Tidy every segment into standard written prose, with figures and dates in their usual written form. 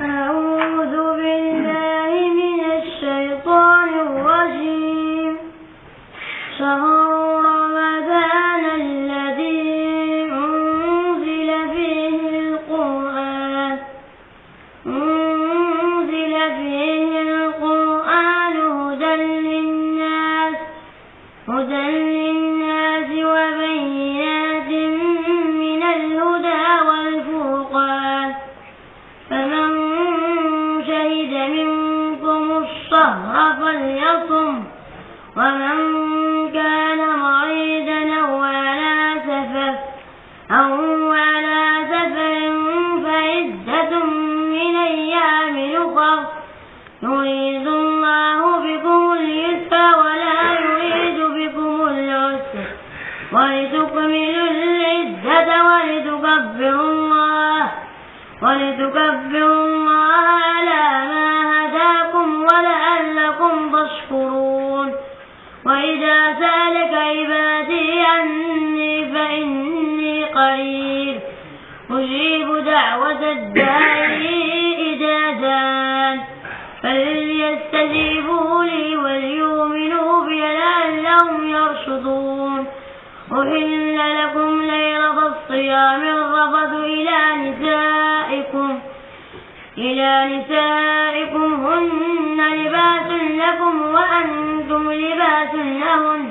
أعوذ بالله من الشيطان الرجيم. شهر رمضان الذي أنزل فيه القرآن هدى للناس وبينات من الهدى والفرقان، فمن شهد منكم الشهر فليصم، ومن كان مريضا أو على سفر فعدة من أيام أخر، يريد الله بكم اليسر ولا يريد بكم العسر، ولتكملوا العدة ولتكبروا الله على ما هداكم ولعلكم تشكرون. وإذا سألك عبادي عني فإني قريب أجيب دعوة الداعي إذا دعان، فليستجيبوا لي وليؤمنوا بي لعلهم يرشدون. أحل لكم ليلة الصيام الرفث إلى نسائكم هن لباس لكم وأنتم لباس لهن،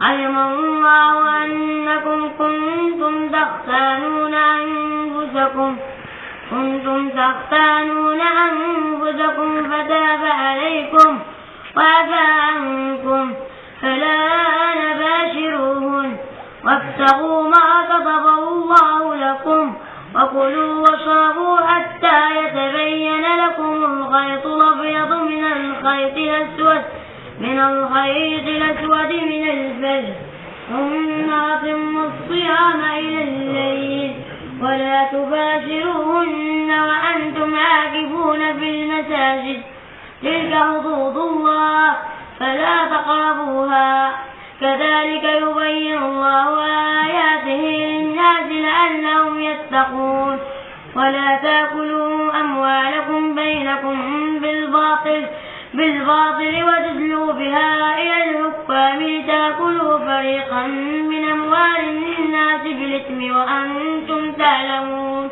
علم الله أنكم كنتم تختانون أنفسكم فتاب عليكم وعفى عنكم، فالآن باشروهن وابتغوا ما كتب الله لكم، وكلوا واشربوا حتى يتبين لكم الخيط الأبيض من الخيط الأسود من الفجر، ثم أتموا الصيام إلى الليل، ولا تباشروهن وأنتم عاكفون في المساجد، تلك حدود الله فلا تقربوها، كذلك يبين الله آياته للناس لعلهم يتقون. ولا تأكلوا أموالكم بينكم بالباطل وتدلوا بها إلى الحكام لتأكلوا فريقا من أموال الناس بالإثم وأنتم تعلمون.